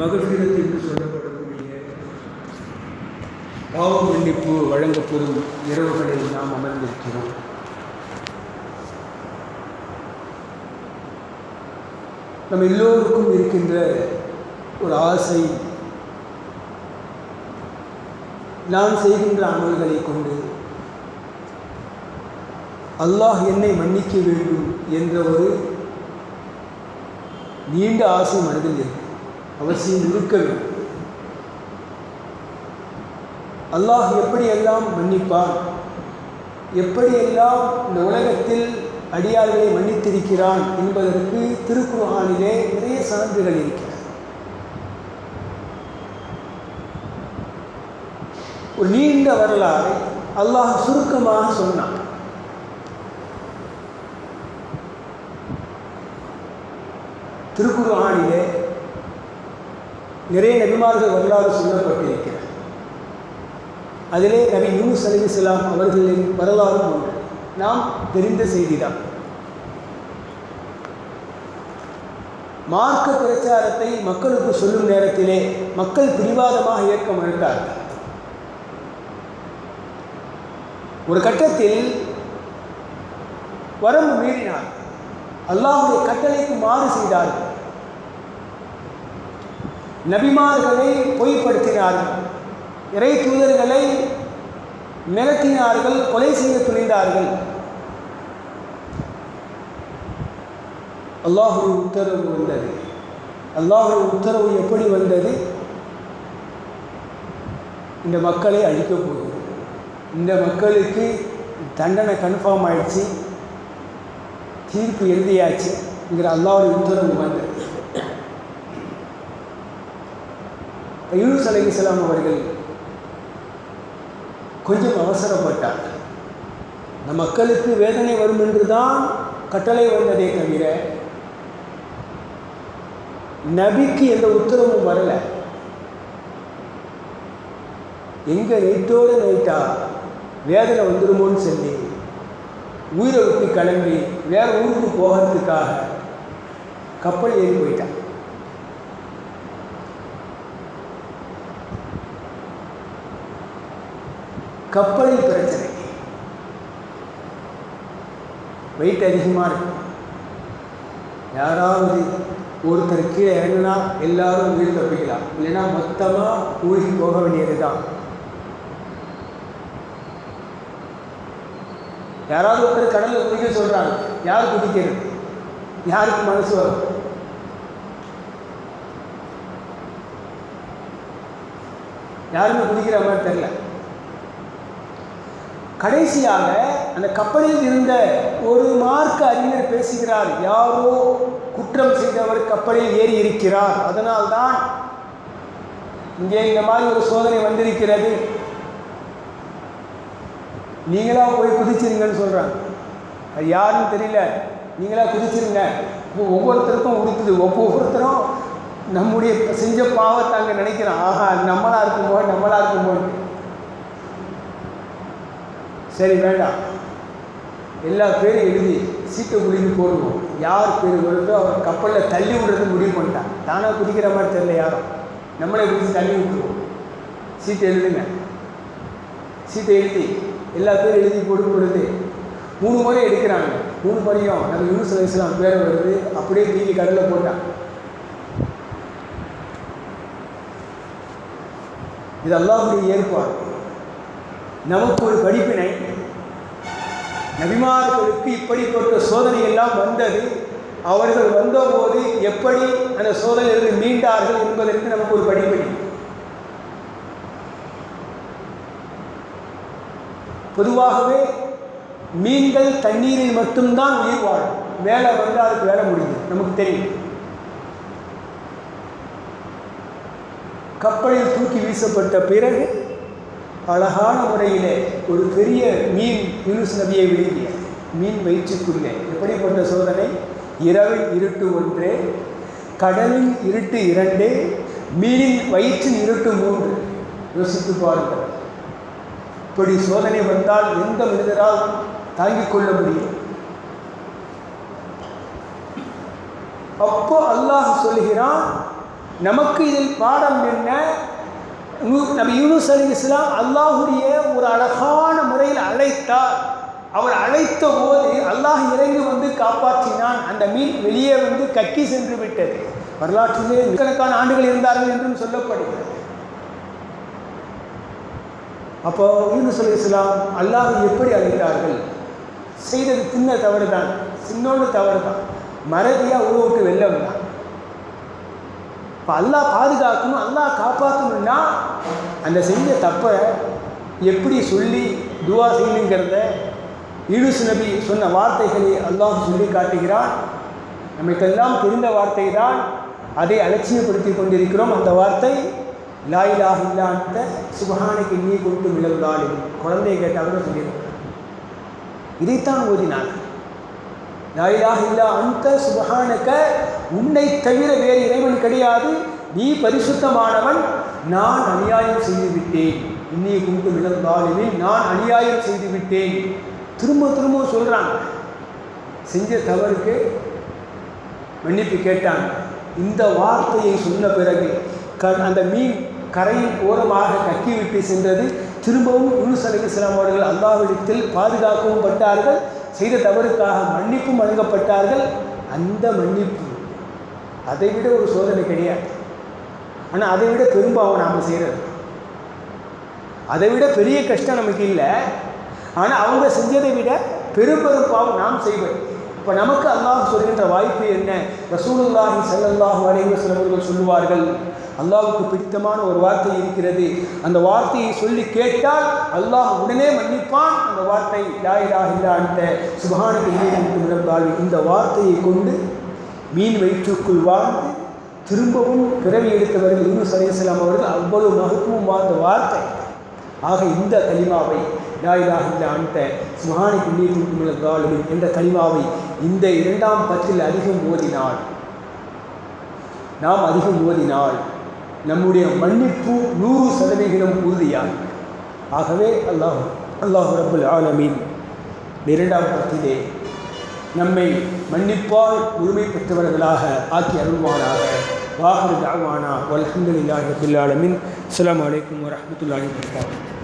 மகஃபிரத் என்று சொல்லப்படக்கூடிய பாவ மன்னிப்பு வழங்கப்படும் இரவுகளில் நாம் அமர்ந்திருக்கிறோம். நம் எல்லோருக்கும் இருக்கின்ற ஒரு ஆசை, நான் செய்கின்ற அமல்களை கொண்டு அல்லாஹ் என்னை மன்னிக்க வேண்டும் என்ற ஒரு நீண்ட ஆசை மனதில் இருக்கு, அவசியம் இருக்க வேண்டும். அல்லாஹ் எப்படியெல்லாம் மன்னிப்பான், எப்படியெல்லாம் இந்த உலகத்தில் அடியார்களை மன்னித்திருக்கிறான் என்பதற்கு திருக்குர்ஆனிலே நிறைய சான்றுகள் இருக்கிறது. ஒரு நீண்ட வரலாறை அல்லாஹ் சுருக்கமாக சொன்னான். திருக்குர்ஆனிலே நிறைய நபிமார்கள் வரலாறு சொல்லப்பட்டிருக்கிறது. அதிலே நபி யூனுஸ் அலைஹிஸ்ஸலாம் அவர்களின் வரலாறு ஒன்று நாம் தெரிந்த செய்திதான். மார்க்க பிரச்சாரத்தை மக்களுக்கு சொல்லும் நேரத்திலே மக்கள் பிடிவாதமாக ஏற்க மறுத்தார்கள். ஒரு கட்டத்தில் வரம்பு மீறினார், அல்லாஹ்வுடைய கட்டளைக்கு மாறு செய்தார்கள், நபிமார்களை பொய்ப்படுத்தினார்கள், இறை தூதர்களை மிரட்டினார்கள், கொலை செய்ய துணிந்தார்கள். அல்லாஹ்வுடைய உத்தரவு வந்தது. அல்லாஹ்வுடைய உத்தரவு எப்படி வந்தது? இந்த மக்களை அழிக்க போகுது, இந்த மக்களுக்கு தண்டனை கன்ஃபார்ம் ஆயிடுச்சு, தீர்ப்பு எழுதியாச்சு என்கிற அல்லாஹ்வுடைய உத்தரவு வந்தது. யூனுஸ் அலைஹிஸ்ஸலாம் அவர்கள் கொஞ்சம் அவசரப்பட்டார். இந்த மக்களுக்கு வேதனை வரும் என்று தான் கட்டளை வந்ததே தவிர நபிக்கு எந்த உத்தரவும் வரல. எங்க நைட்டோடு நைட்டா வேதனை வந்துடுமோன்னு சொல்லி உயிரை விட்டு கிளம்பி வேற ஊருக்கு போகிறதுக்காக கப்பல் ஏறி போயிட்டான். கப்பலில் பிரச்சனை, வெயிட் அதிகமாக இருக்கும். யாராவது ஒருத்தர் கீழே இறங்கினா எல்லாரும் உயிர் தப்பிக்கலாம், இல்லைன்னா மொத்தமாக ஊழி போக வேண்டியது தான். யாராவது ஒருத்தர் கடலில் குதிக்க சொல்கிறாங்க, யார் குதிக்கிறது? யாருக்கு மனசு வரும்? யாருமே குதிக்கிற மாதிரி தெரியல. கடைசியாக அந்த கப்பலில் இருந்த ஒரு மார்க்க அறிஞர் பேசுகிறார், யாரோ குற்றம் செய்தவர் கப்பலில் ஏறி இருக்கிறார், அதனால்தான் இங்கே இந்த மாதிரி ஒரு சோதனை வந்திருக்கிறது, நீங்களா போய் குதிச்சிருங்கன்னு சொல்கிறாங்க. அது யாருன்னு தெரியல, நீங்களா குதிச்சிருங்க. ஒவ்வொருத்தருக்கும் உடுத்துது, ஒவ்வொருத்தரும் நம்முடைய செஞ்ச பாவத்தை அங்கே நினைக்கிறான், ஆஹா நம்மளா இருக்கும்போது. சரி வேண்டாம், எல்லா பேரும் எழுதி சீட்டை குடிக்கு போடுவோம், யார் பேர் வருதோ அவர் கப்பலில் தள்ளி விடுறது முடிவு பண்ணிட்டான். தானாக குதிக்கிற மாதிரி தெரியல யாரும், நம்மளே குதித்து தள்ளி விட்டுருவோம். சீட்டை எழுதுங்க, சீட்டை எழுதி எல்லா பேரும் எழுதி போட்டு கொடுத்து 3 முறை எடுக்கிறாங்க. 3 முறையும் நம்ம யூனுஸ் அலைஹிஸ்ஸலாம் பேரை வருது, அப்படியே தூக்கி கடலில் போட்டான். இது அல்லாஹ்வுடைய ஏற்பாடு. நமக்கு ஒரு படிப்பினை, நபிமார்களுக்கு இப்படிப்பட்ட சோதனை எல்லாம் வந்தது, அவர்கள் வந்தபோது எப்படி அந்த சோதனையிலிருந்து மீண்டார்கள் என்பதற்கு நமக்கு ஒரு படிப்பினை. பொதுவாகவே மீன்கள் தண்ணீரில் மட்டும்தான் உயிர் வாழும், மேலே வந்து அதுக்கு வேலை முடியும், நமக்கு தெரியும். கப்பலில் தூக்கி வீசப்பட்ட பிறகு அழகான முறையிலே ஒரு பெரிய மீன் யூனுஸ் நபியை விழுங்கிய மீன் வயிற்றுக்குள்ளே. எப்படிப்பட்ட சோதனை! இரவில் இருட்டு 1, கடலின் இருட்டு 2, மீனின் வயிற்றின் இருட்டு 3. யோசித்து பாருங்கள். இப்படி சோதனை வந்தால் எந்த மனிதரால் தாங்கிக் கொள்ள முடியும்? அப்போ அல்லாஹ் சொல்கிறான், நமக்கு இதில் பாடம் என்ன? நபி யூனுஸ் அலைஹிஸ்ஸலாம் அல்லாஹுடைய ஒரு அழகான முறையில் அழைத்தார். அவர் அழைத்த போது அல்லாஹ் இறங்கி வந்து காப்பாற்றினான். அந்த மீன் வெளியே வந்து கக்கி சென்று விட்டது. வரலாற்றிலே நூற்றுக்கணக்கான ஆண்டுகள் இருந்தார்கள் என்றும் சொல்லப்படுகிறது. அப்போ யூனுஸ் அலைஹிஸ்ஸலாம் அல்லாஹ் எப்படி அழைத்தார்கள்? செய்தது சின்ன தவறு தான், சின்னோடு தவறு தான், மறதியாக உருவிட்டு வெளில வந்தான். இப்போ அல்லாஹ் பாதுகாக்கணும், அல்லாஹ் காப்பாற்றணும்னா அந்த செஞ்ச தப்பை எப்படி சொல்லி துவா செய்யணுங்கிறத யூனுஸ் நபி சொன்ன வார்த்தைகளை அல்லாஹ் சொல்லி காட்டுகிறான். நமக்கெல்லாம் தெரிந்த வார்த்தை தான், அதை அலட்சியப்படுத்தி கொண்டிருக்கிறோம். அந்த வார்த்தை லா இலாஹ இல்லா அன்த சுப்ஹானக இன்னீ குன்து மினல் ஸாலிமீன். குழந்தையை கேட்டாலும் சொல்லிடுவோம். இதைத்தான் ஓதினாங்க. லா இலாஹ இல்லா அன்த சுப்ஹானக, உன்னை தவிர வேறு இறைவன் கிடையாது, நீ பரிசுத்தமானவன், நான் அநியாயம் செய்து விட்டேன். இன்னீ குன்து மினல் ஸாலிமீன், நான் அநியாயம் செய்து விட்டேன். திரும்ப திரும்ப சொல்கிறாங்க. செஞ்ச தவறுக்கு மன்னிப்பு கேட்டாங்க. இந்த வார்த்தையை சொன்ன பிறகு அந்த மீன் கரையின் ஓரமாக கக்கிவிட்டு சென்றது. திரும்பவும் யூனுஸ் அலைஹிஸ்ஸலாம் அவர்கள் அல்லாஹ்விடத்தில் பாதுகாக்கவும் பட்டார்கள். செய்த தவறுக்காக மன்னிப்பும் வழங்கப்பட்டார்கள். அந்த மன்னிப்பு அதை விட ஒரு சோதனை கிடையாது. ஆனால் அதை விட பெரும்பாவம் நாம் செய்கிறது, அதை விட பெரிய கஷ்டம் நமக்கு இல்லை. ஆனால் அவங்க செஞ்சதை விட பெரும் பாவம் நாம் செய்வது. இப்போ நமக்கு அல்லாஹ் சொல்கின்ற வாய்ப்பு என்ன? ரசூலுல்லாஹி ஸல்லல்லாஹு அலைஹி வஸல்லம் அவர்கள் சொல்லுவார்கள், அல்லாஹ்வுக்கு பிடித்தமான ஒரு வார்த்தை இருக்கிறது, அந்த வார்த்தையை சொல்லி கேட்டால் அல்லாஹ் உடனே மன்னிப்பான். அந்த வார்த்தை லா இலாஹ இல்லா அன்த சுப்ஹானக இன்னீ குன்து மினல் ஸாலிமீன். இந்த வார்த்தையை கொண்டு மீன் வயிற்றுக்குள் வாழ்ந்து திரும்பவும் பிறவி எடுத்தவர்கள் யூனுஸ் அலைஹிஸ்ஸலாம் அவர்கள் அவ்வளவு மகத்துவம் வாழ்ந்த வார்த்தை. ஆக இந்த கலிமாவை லா இலாஹ இல்லா அன்த சுப்ஹானக இன்னீ குன்து மினல் ஸாலிமீன் என்ற கலிமாவை இந்த 2ஆம் பத்தில் அதிகம் ஓதினால், நாம் அதிகம் ஓதினால் நம்முடைய மன்னிப்பு 100% உறுதியாகும். ஆகவே அல்லாஹ் ரப்புல் ஆலமீன் 2ஆம் பத்திலே நம்மை மன்னிப்பால் உரிமை பெற்றவர்களாக ஆக்கி அருள்வானாக. வாஹிரு தஅவானா வல்ஹம்துலில்லாஹி ரப்பில் ஆலமீன். அஸ்ஸலாமு அலைக்கும் வரஹ்மத்துல்லாஹி வபரகாத்துஹு.